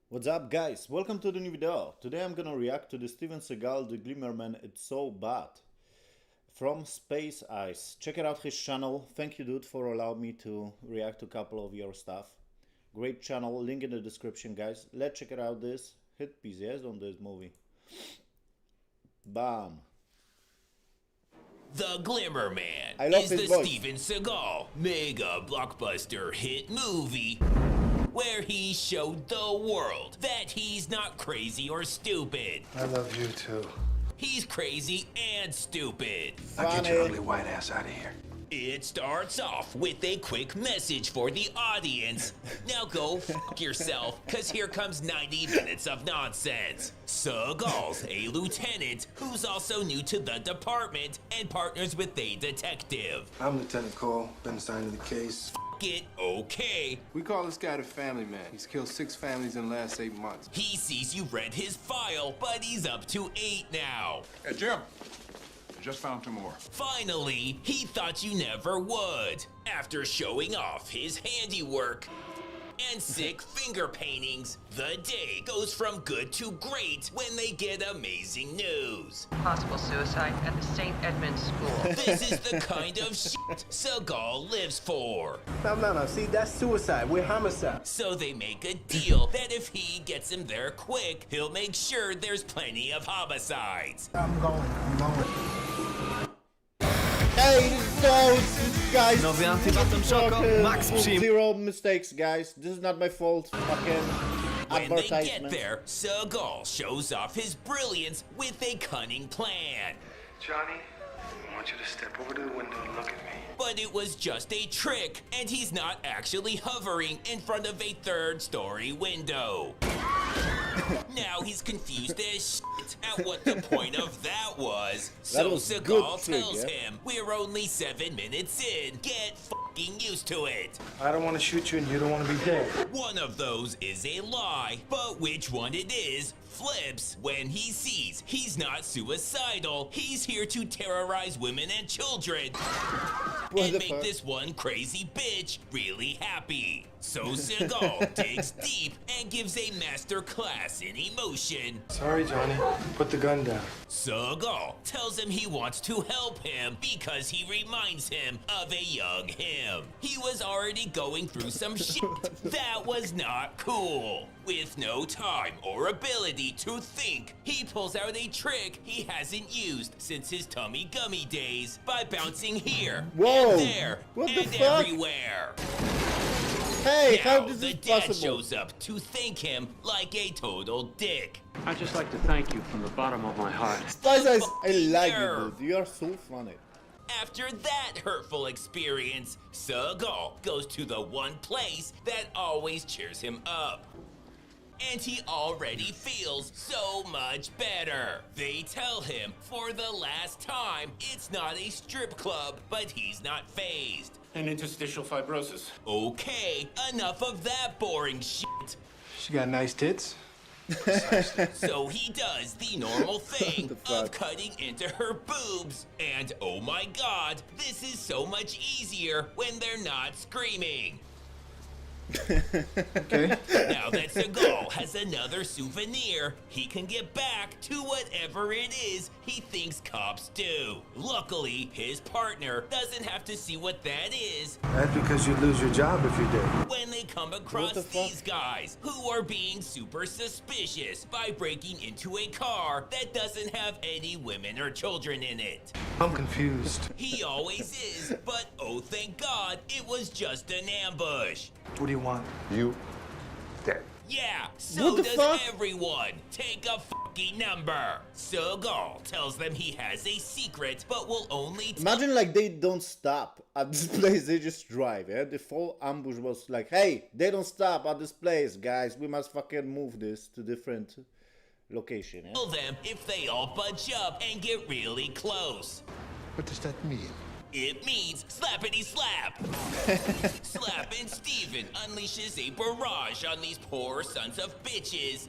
What's up guys, welcome to the new video. Today I'm gonna react to the Steven Seagal, the Glimmer Man, It's So Bad from Space Ice. Check it out his channel. Thank you dude for allowing me to react to a couple of your stuff. Great channel, link in the description guys. Let's check it out this. Hit piece, yes, on this movie. Bam. The Glimmer Man is the voice. Steven Seagal mega blockbuster hit movie where he showed the world that he's not crazy or stupid. I love you too. He's crazy and stupid. Now get your ugly white ass out of here. It starts off with a quick message for the audience. Now go fuck yourself, cause here comes 90 minutes of nonsense. Seagal's a lieutenant who's also new to the department and partners with a detective. I'm Lieutenant Cole, been assigned to the case. It okay. We call this guy the family man. He's killed 6 families in the last 8 months. He sees you read his file, but he's up to 8 now. Hey, Jim. Just found 2 more. Finally, he thought you never would. After showing off his handiwork and sick finger paintings, the day goes from good to great when they get amazing news. Possible suicide at the St. Edmund's School. This is the kind of shit Seagal lives for. No. See, that's suicide. We're homicide. So they make a deal that if he gets him there quick, he'll make sure there's plenty of homicides. I'm going. Hey, no, guys. Nowy antybaton Czoko, Max Psim. Zero mistakes, guys. This is not my fault. Fucking When they get advertisement. there, Seagal shows off his brilliance with a cunning plan. Johnny, I want you to step over to the window and look at me. But it was just a trick, and he's not actually hovering in front of a 3rd-story window. Now he's confused as shit at what the point of that was. So was a Seagal good trick, tells yeah? him, we're only 7 minutes in. Get fucking used to it. I don't want to shoot you and you don't want to be dead. One of those is a lie, but which one it is flips when he sees he's not suicidal. He's here to terrorize women and children and the make fuck? this one crazy bitch really happy. So Seagal digs deep and gives a master class in emotion. Sorry, Johnny. Put the gun down. Seagal tells him he wants to help him because he reminds him of a young him. He was already going through some shit that was not cool. With no time or ability to think, he pulls out a trick he hasn't used since his tummy gummy days by bouncing here Whoa, and there what the and fuck? everywhere. Hey, Now how this the is dad possible? shows up to thank him like a total dick. I'd just like to thank you from the bottom of my heart. Spice Eyes, I like you, nerve. dude. You are so funny. After that hurtful experience, Seagal goes to the one place that always cheers him up. And he already feels so much better. They tell him for the last time it's not a strip club, but he's not phased. And interstitial fibrosis. Okay, enough of that boring shit. She got nice tits. So he does the normal thing The of fuck? cutting into her boobs. And oh my god, this is so much easier when they're not screaming. Okay. Now that Seagal has another souvenir, he can get back to whatever it is he thinks cops do. Luckily, his partner doesn't have to see what that is That's because you'd lose your job if you did. when they come across the fuck? these guys who are being super suspicious by breaking into a car that doesn't have any women or children in it. I'm confused. He always is, but oh thank God, it was just an ambush. What do you want? You dead. Yeah, so What the does fuck? everyone. Take a fucking number. Seagal tells them he has a secret, but will only tell Imagine like they don't stop at this place, they just drive, yeah? The full ambush was like, hey, they don't stop at this place, guys. We must fucking move this to different location, yeah? them if they all bunch up and get really close. What does that mean? It means slappity slap. Slappin' Steven unleashes a barrage on these poor sons of bitches.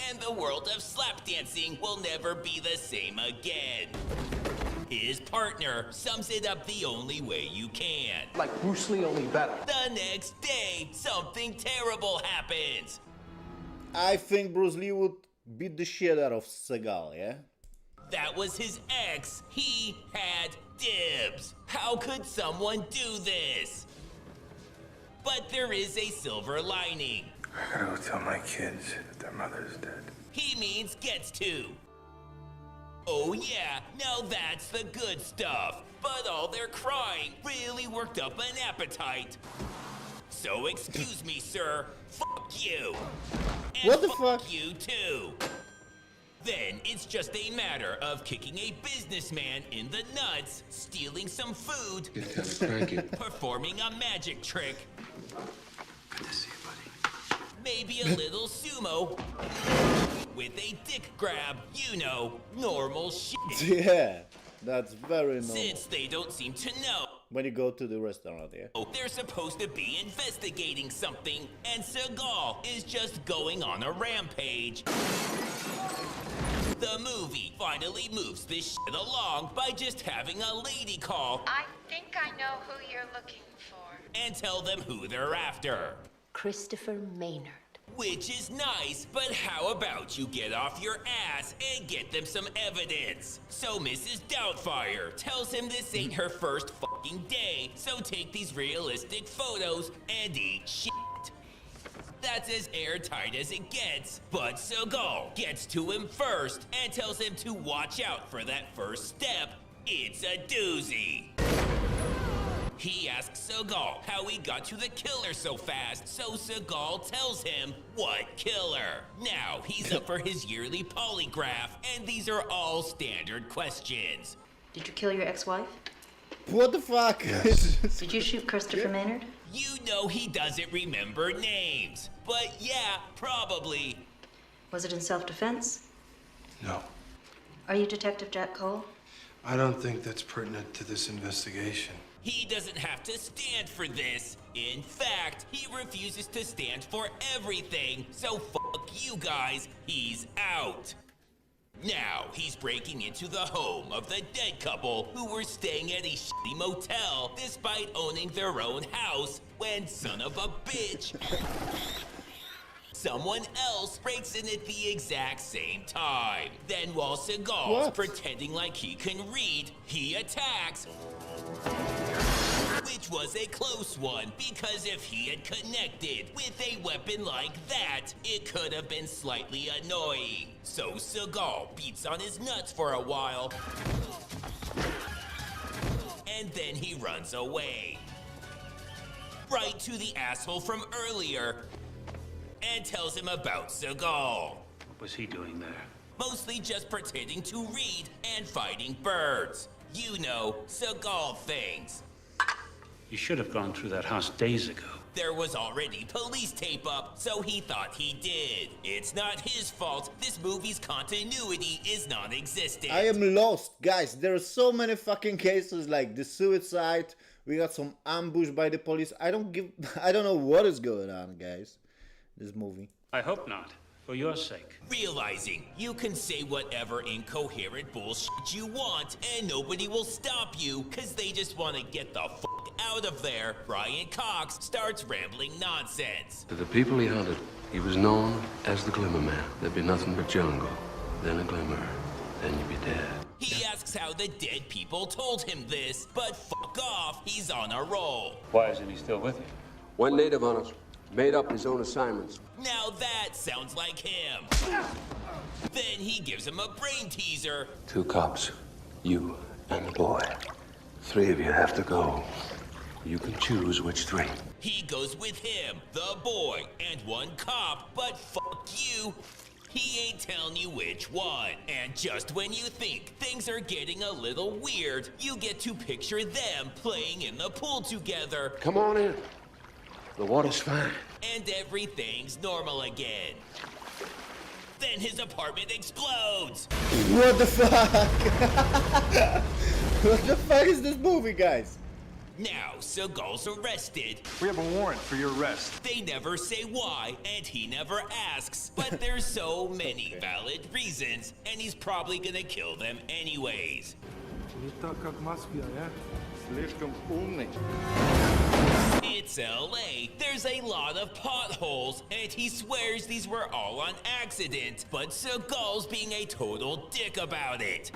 And the world of slap dancing will never be the same again. His partner sums it up the only way you can. Like Bruce Lee, only better. The next day, something terrible happens. I think Bruce Lee would beat the shit out of Seagal, yeah? That was his ex. He had dibs. How could someone do this? But there is a silver lining. I gotta go tell my kids that their mother's dead. He means gets to. Oh yeah, now that's the good stuff. But all their crying really worked up an appetite. So excuse me, sir. Fuck you. And What the fuck? you too. Then it's just a matter of kicking a businessman in the nuts, stealing some food, Get kind of cranky. performing a magic trick, Good to see you, buddy. maybe a little sumo, with a dick grab, you know, normal shit. Yeah, that's very normal. Since they don't seem to know. When you go to the restaurant, yeah? They're supposed to be investigating something, and Seagal is just going on a rampage. The movie finally moves this shit along by just having a lady call I think I know who you're looking for. and tell them who they're after. Christopher Maynard. Which is nice, but how about you get off your ass and get them some evidence? So Mrs. Doubtfire tells him this ain't her first fucking day, so take these realistic photos and eat shit. That's as airtight as it gets, but Seagal gets to him first and tells him to watch out for that first step. It's a doozy. He asks Seagal how he got to the killer so fast, so Seagal tells him what killer. Now, he's up for his yearly polygraph, and these are all standard questions. Did you kill your ex-wife? What the fuck? Did you shoot Christopher Maynard? You know he doesn't remember names, but yeah, probably. Was it in self-defense? No. Are you Detective Jack Cole? I don't think that's pertinent to this investigation. He doesn't have to stand for this. In fact, he refuses to stand for everything, so fuck you guys, he's out. Now, he's breaking into the home of the dead couple who were staying at a shitty motel despite owning their own house when, son of a bitch, someone else breaks in at the exact same time. Then while Seagal's pretending like he can read, he attacks. Which was a close one, because if he had connected with a weapon like that, it could have been slightly annoying. So Seagal beats on his nuts for a while, and then he runs away. Right to the asshole from earlier, and tells him about Seagal. What was he doing there? Mostly just pretending to read and fighting birds. You know, Seagal things. You should have gone through that house days ago. There was already police tape up, so he thought he did. It's not his fault. This movie's continuity is non-existent. I am lost, guys. There are so many fucking cases like the suicide. We got some ambush by the police. I don't know what is going on, guys. This movie. I hope not, for your sake. Realizing you can say whatever incoherent bullshit you want and nobody will stop you because they just want to get the fuck out of there, Brian Cox starts rambling nonsense. To the people he hunted, he was known as the Glimmer Man. There'd be nothing but jungle, then a glimmer, then you'd be dead. He asks how the dead people told him this, but fuck off, he's on a roll. Why isn't he still with you? One native hunter made up his own assignments. Now that sounds like him. Then he gives him a brain teaser. 2 cops, you and the boy. 3 of you have to go. You can choose which 3. He goes with him, the boy, and 1 cop, but fuck you. He ain't telling you which one. And just when you think things are getting a little weird, you get to picture them playing in the pool together. Come on in. The water's fine. And everything's normal again. Then his apartment explodes. What the fuck? What the fuck is this movie, guys? Now, Seagal's arrested. We have a warrant for your arrest. They never say why, and he never asks. But there's so many valid reasons, and he's probably gonna kill them anyways. It's LA. There's a lot of potholes, and he swears these were all on accident, but Seagal's being a total dick about it.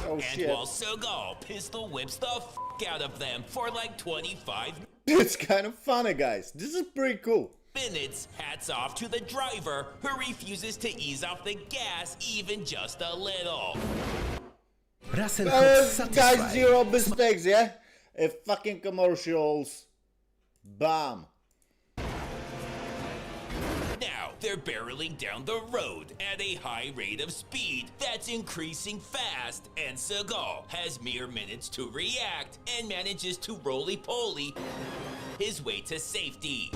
Oh, and shit. while Seagal pistol whips the f out of them for like 25 It's kind of funny, guys. This is pretty cool. minutes, hats off to the driver who refuses to ease off the gas even just a little. Guys, zero mistakes, yeah? Fucking commercials. Bam. Now they're barreling down the road at a high rate of speed that's increasing fast, and Seagal has mere minutes to react and manages to roly-poly his way to safety.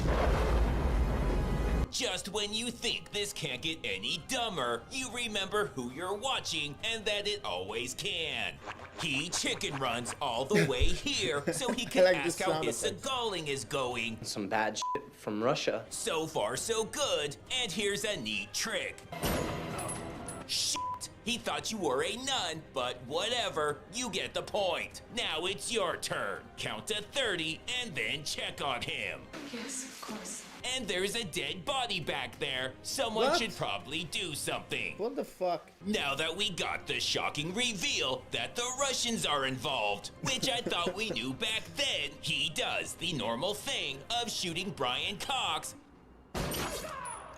Just when you think this can't get any dumber, you remember who you're watching and that it always can. He chicken runs all the way here so he can like ask the how sound his effects. Seagaling is going. Some bad shit from Russia. So far, so good. And here's a neat trick. Shit! He thought you were a nun, but whatever. You get the point. Now it's your turn. Count to 30 and then check on him. Yes, of course. And there's a dead body back there. Someone What? should probably do something. What the fuck? Now that we got the shocking reveal that the Russians are involved, which I thought we knew back then, he does the normal thing of shooting Brian Cox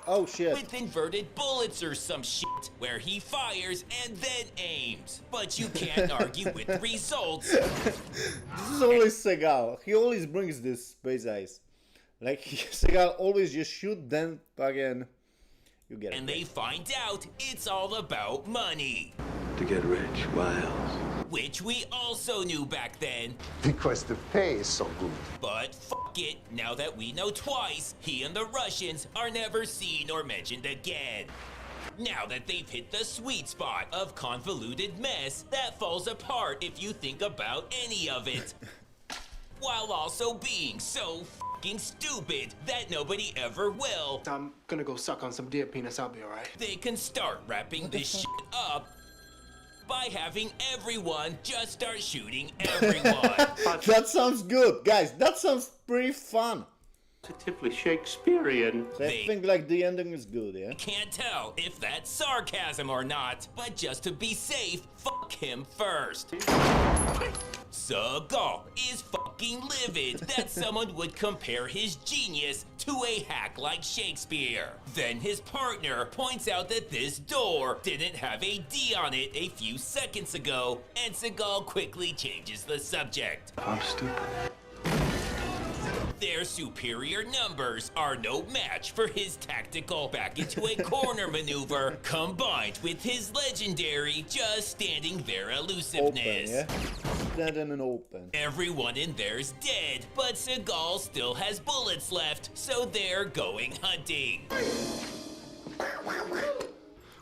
Oh shit. with inverted bullets or some shit, where he fires and then aims. But you can't argue with the results. This is always Seagal. He always brings this space ice. Like, Seagal always just shoot, then fucking you get it. And they find out it's all about money, To get rich, why else? which we also knew back then. Because the pay is so good. But fuck it, now that we know twice, he and the Russians are never seen or mentioned again. Now that they've hit the sweet spot of convoluted mess that falls apart if you think about any of it, while also being so fucking stupid that nobody ever will, I'm gonna go suck on some deer penis. I'll be alright. they can start wrapping this shit up by having everyone just start shooting everyone. That sounds good, guys. That sounds pretty fun. Positively Shakespearean. So I think like the ending is good, yeah. Can't tell if that's sarcasm or not, but just to be safe, fuck him first. Seagal is fucking livid that someone would compare his genius to a hack like Shakespeare. Then his partner points out that this door didn't have a D on it a few seconds ago, and Seagal quickly changes the subject. I'm stupid. Their superior numbers are no match for his tactical back into a corner maneuver, combined with his legendary just standing there Open, elusiveness. yeah. Standing and open. Everyone in there's dead, but Seagal still has bullets left, so they're going hunting.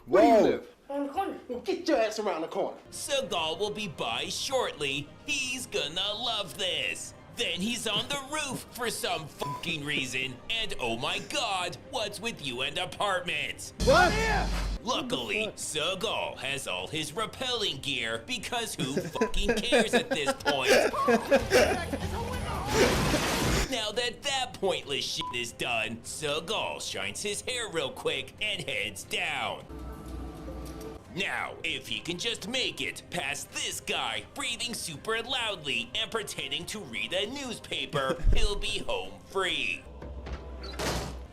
Where do you Whoa. live? Around the corner. Well, get your ass around the corner. Seagal will be by shortly. He's gonna love this. Then he's on the roof for some fucking reason, and oh my god, what's with you and apartments? What? Luckily, Seagal has all his rappelling gear because who fucking cares at this point? Now that pointless shit is done, Seagal shines his hair real quick and heads down. Now, if he can just make it past this guy breathing super loudly and pretending to read a newspaper, he'll be home free.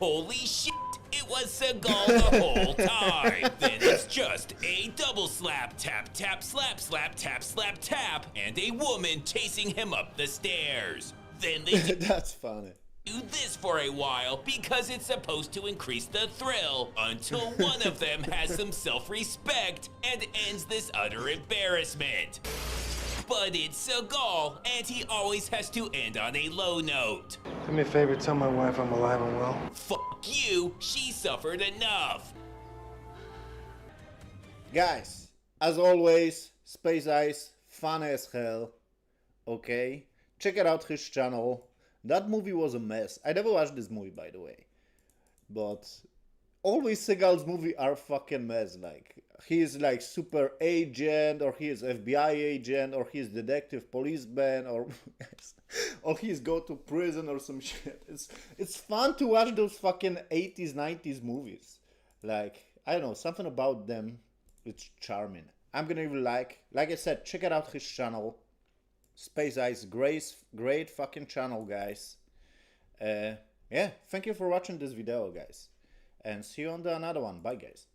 Holy shit, it was Seagal the whole time. Then it's just a double slap, tap, tap, slap, slap, tap, slap, tap, and a woman chasing him up the stairs. Then they That's funny. do this for a while because it's supposed to increase the thrill until one of them has some self-respect and ends this utter embarrassment. But it's Seagal, and he always has to end on a low note. Do me a favor, tell my wife I'm alive and well. Fuck you, she suffered enough. Guys, as always, Space Ice, fun as hell. Okay? Check it out his channel. That movie was a mess. I never watched this movie, by the way. But always Seagal's movie are fucking mess. Like he is like super agent, or he is FBI agent, or he is detective policeman, or or he's go to prison or some shit. It's fun to watch those fucking 80s, 90s movies. Like I don't know, something about them. It's charming. I'm gonna even like I said, check it out his channel. Space Ice, great fucking channel, guys. Yeah, thank you for watching this video, guys. And see you on the another one. Bye, guys.